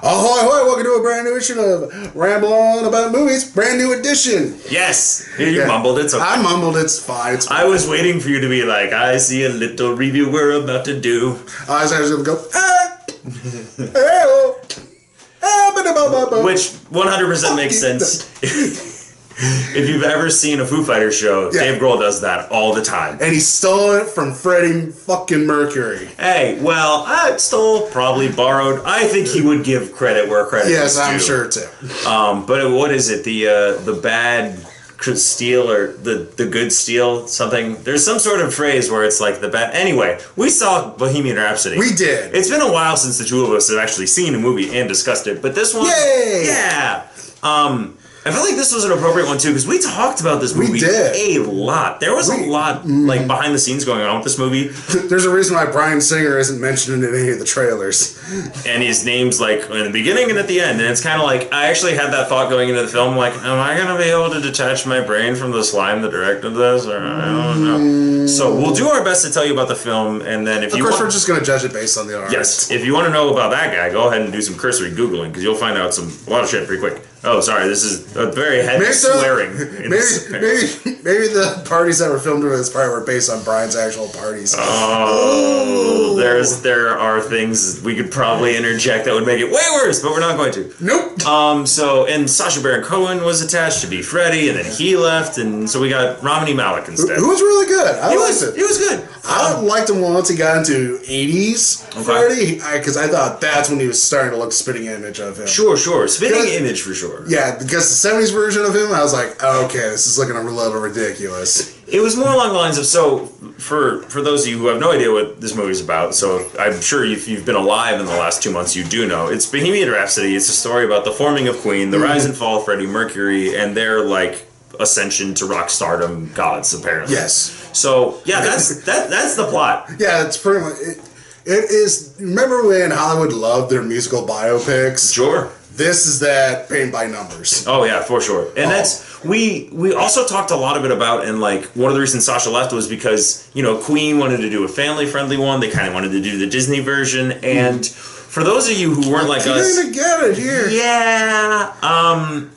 Ahoy, hoy, welcome to a brand new edition of Ramble On About Movies. Brand new edition. Yes. You mumbled it. Okay. I mumbled, it's fine. I was waiting for you to be like, I see a little review we're about to do. I was actually going to go, which 100% makes sense. If you've ever seen a Foo Fighters show, Dave Grohl does that all the time. And he stole it from Freddie fucking Mercury. Hey, well, stole, probably borrowed. I think he would give credit where credit is due. Yes, I'm sure too. But what is it? The bad steal or the good steal? Something. There's some sort of phrase where it's like the bad. Anyway, we saw Bohemian Rhapsody. We did. It's been a while since the two of us have actually seen a movie and discussed it. But this one, yay! Yeah. I feel like this was an appropriate one too because we talked about this movie a lot. There was a lot like behind the scenes going on with this movie. There's a reason why Bryan Singer isn't mentioned in any of the trailers. And his name's like in the beginning and at the end. And it's kind of like I actually had that thought going into the film. Like, am I going to be able to detach my brain from the slime that directed this? Or I don't know. So we'll do our best to tell you about the film. And then if we're just going to judge it based on the art. Yes. If you want to know about that guy, go ahead and do some cursory Googling because you'll find out a lot of shit pretty quick. Oh, sorry. This is a very heavy swearing. Maybe the parties that were filmed in this part were based on Brian's actual parties. Oh, there are things we could probably interject that would make it way worse, but we're not going to. Nope. And Sacha Baron Cohen was attached to be Freddie, and then he left, and so we got Romany Malek instead. Who was really good. I liked it. He was good. I liked him once he got into 80s Freddie, because I thought that's when he was starting to look spitting image of him. Sure. Spitting image for sure. Yeah, because the 70s version of him, I was like, oh, okay, this is looking a little ridiculous. It was more along the lines of, so, for those of you who have no idea what this movie's about, so I'm sure if you've been alive in the last 2 months, you do know. It's Bohemian Rhapsody. It's a story about the forming of Queen, the rise and fall of Freddie Mercury, and their, like, ascension to rock stardom gods, apparently. Yes. So, yeah, that's the plot. Yeah, it's pretty much... It is... Remember when Hollywood loved their musical biopics? Sure. This is that paint by numbers. Oh yeah, for sure. And that's we also talked a lot of it about, and like one of the reasons Sasha left was because, you know, Queen wanted to do a family friendly one. They kind of wanted to do the Disney version, and for those of you who weren't like us, you're gonna get it here. Yeah.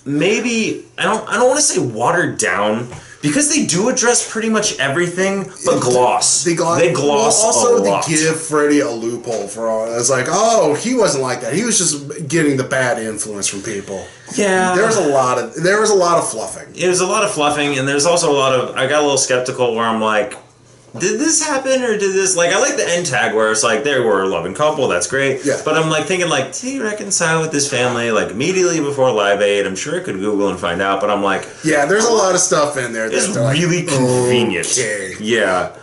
Maybe I don't want to say watered down. Because they do address pretty much everything, but gloss. They gloss also, a lot. They give Freddie a loophole for all. It's like, oh, he wasn't like that. He was just getting the bad influence from people. Yeah. There was a lot of fluffing. It was a lot of fluffing, and there's also a lot of... I got a little skeptical where I'm like, did this happen, or did this... Like, I like the end tag where it's like, they were a loving couple, that's great. Yeah. But I'm like thinking, like, did he reconcile with this family, like, immediately before Live Aid? I'm sure I could Google and find out, but I'm like... Yeah, there's a lot of stuff in there. It's really like, convenient. Okay. Yeah.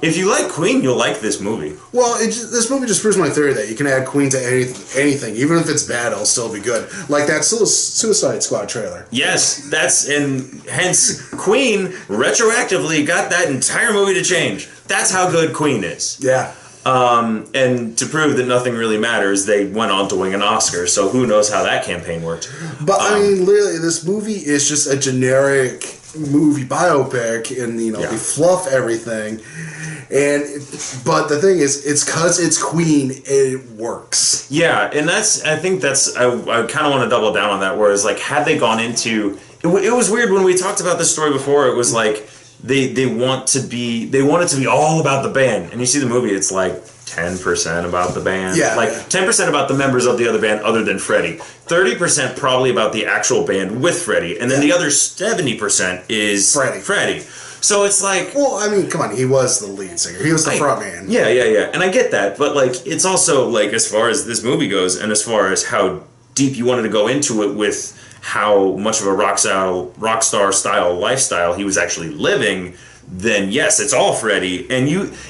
If you like Queen, you'll like this movie. Well, this movie just proves my theory that you can add Queen to anything. Even if it's bad, it'll still be good. Like that Suicide Squad trailer. Yes, and hence Queen retroactively got that entire movie to change. That's how good Queen is. Yeah. And to prove that nothing really matters, they went on to win an Oscar, so who knows how that campaign worked. But, I mean, literally, this movie is just a generic movie biopic, and, you know, they fluff everything. But the thing is, it's because it's Queen, it works. Yeah, and I think I kind of want to double down on that, whereas, like, had they gone into... It was weird when we talked about this story before, it was like... They want it to be all about the band, and you see the movie, it's like 10% about the band, 10% about the members of the other band other than Freddie, 30% probably about the actual band with Freddie, and then the other 70% is Freddie. So it's like, well, I mean, come on, he was the lead singer, he was the front man. Yeah, and I get that, but like it's also like as far as this movie goes, and as far as how deep you wanted to go into it with how much of a rock star style lifestyle he was actually living, then yes, it's all Freddie.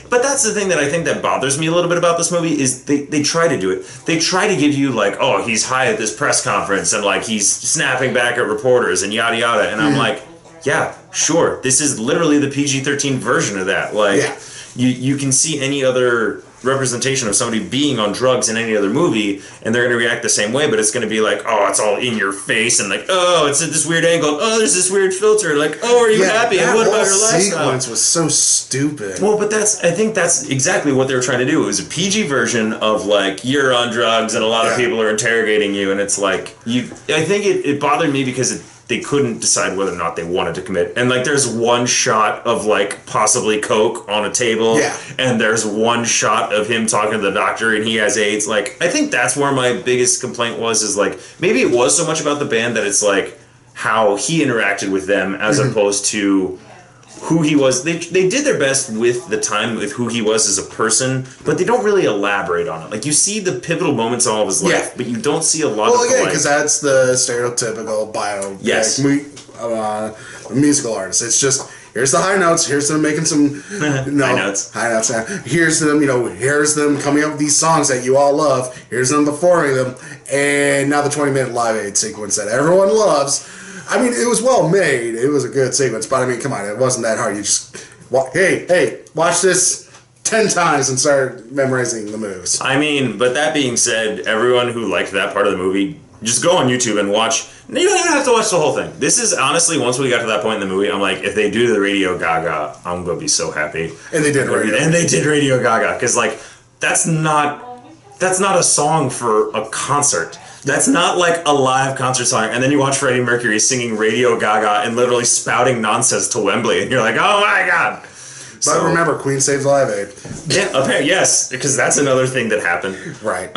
But that's the thing that I think that bothers me a little bit about this movie is they try to do it. They try to give you like, oh, he's high at this press conference and like he's snapping back at reporters and yada yada. And I'm like, yeah, sure. This is literally the PG-13 version of that. Like you can see any other representation of somebody being on drugs in any other movie, and they're going to react the same way, but it's going to be like, oh, it's all in your face, and like, oh, it's at this weird angle, oh, there's this weird filter, like, oh, are you happy, and what about your lifestyle? That sequence was so stupid. Well, but I think that's exactly what they were trying to do. It was a PG version of, like, you're on drugs, and a lot of people are interrogating you, and it's like, I think it bothered me because they couldn't decide whether or not they wanted to commit. And, like, there's one shot of, like, possibly coke on a table. Yeah. And there's one shot of him talking to the doctor and he has AIDS. Like, I think that's where my biggest complaint was, is, like, maybe it was so much about the band that it's, like, how he interacted with them as opposed to who he was. They did their best with the time with who he was as a person, but they don't really elaborate on it. Like, you see the pivotal moments in all of his life, but you don't see a lot of Well, yeah, because that's the stereotypical musical artist. It's just, here's the high notes, here's them making some high notes. Here's them, here's them coming up with these songs that you all love, here's them performing them, and now the 20-minute Live Aid sequence that everyone loves. I mean, it was well made. It was a good sequence, but I mean, come on, it wasn't that hard. You just, hey, watch this 10 times and start memorizing the moves. I mean, but that being said, everyone who liked that part of the movie, just go on YouTube and watch. You don't even have to watch the whole thing. This is, honestly, once we got to that point in the movie, I'm like, if they do the Radio Gaga, I'm going to be so happy. And they did Radio Gaga. And they did Radio Gaga, because, like, that's not a song for a concert. That's not like a live concert song. And then you watch Freddie Mercury singing Radio Gaga and literally spouting nonsense to Wembley, and you're like, oh my god. But remember, Queen saved Live Aid. Yeah, okay, yes, because that's another thing that happened. Right.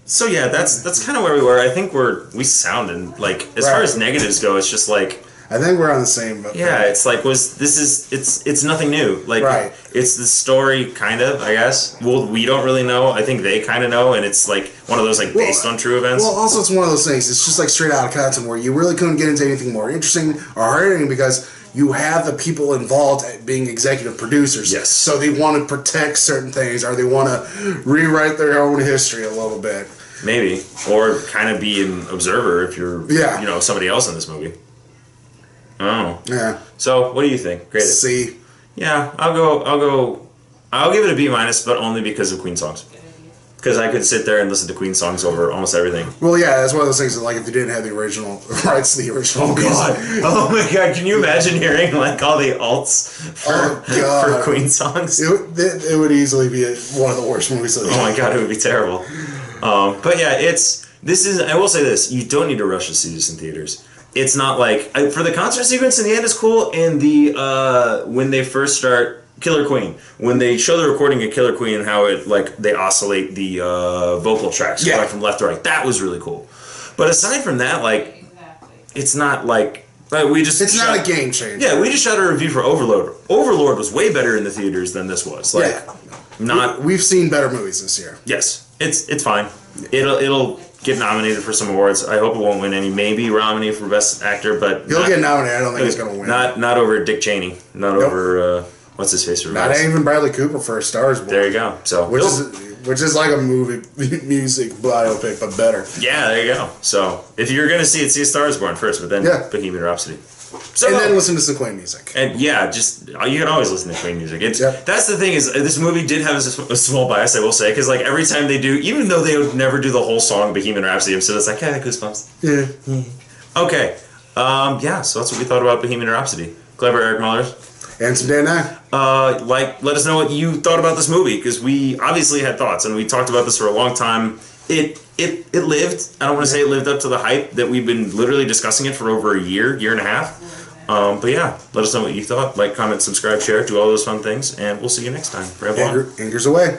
So yeah, that's kind of where we were. I think we sounded like, as far as negatives go, it's just like, I think we're on the same. Yeah, it's like it's nothing new. Like, it's the story, kind of, I guess. Well, we don't really know. I think they kind of know, and it's like one of those, like, based on true events. Well, also it's one of those things. It's just like Straight Outta Compton, where you really couldn't get into anything more interesting or hard because you have the people involved at being executive producers. Yes. So they want to protect certain things, or they want to rewrite their own history a little bit. Maybe, or kind of be an observer if you're, somebody else in this movie. Oh. Yeah. So, what do you think? Great. C. Yeah, I'll give it a B-, but only because of Queen songs. Because I could sit there and listen to Queen songs over almost everything. Well, yeah, that's one of those things that, like, if you didn't have the original rights to the original music. Oh my god, can you imagine hearing, like, all the alts for Queen songs? It would easily be one of the worst movies of the Oh my god, it would be terrible. But yeah, I will say this, you don't need to rush to see this in theaters. It's not like, for the concert sequence in the end is cool, and when they first start Killer Queen, when they show the recording of Killer Queen and how it, like, they oscillate the vocal tracks going from left to right, that was really cool. But aside from that, like, it's not like, it's not a game changer. Yeah, we just shot a review for Overlord. Overlord was way better in the theaters than this was. Like, we've seen better movies this year. Yes, it's fine. It'll get nominated for some awards. I hope it won't win any. Maybe Romney for Best Actor, but he'll get nominated. I don't think he's going to win. Not over Dick Cheney. Not over what's his face? Not even Bradley Cooper for A Star Is Born. There you go. So which is like a movie music biopic, but better. Yeah, there you go. So if you're going to see it, see A Star Is Born first, but then Bohemian Rhapsody. So, and then listen to some Queen music. And you can always listen to Queen music. That's the thing, is this movie did have a small bias, I will say, because, like, every time they do, even though they would never do the whole song Bohemian Rhapsody, I'm still just like, goosebumps. Yeah. Okay. So that's what we thought about Bohemian Rhapsody. Clever Eric Mullers. And some Dan Nye. Let us know what you thought about this movie, because we obviously had thoughts, and we talked about this for a long time. It lived. I don't want to say it lived up to the hype that we've been literally discussing it for over a year and a half. But yeah, let us know what you thought. Like, comment, subscribe, share, do all those fun things, and we'll see you next time. Anchors away.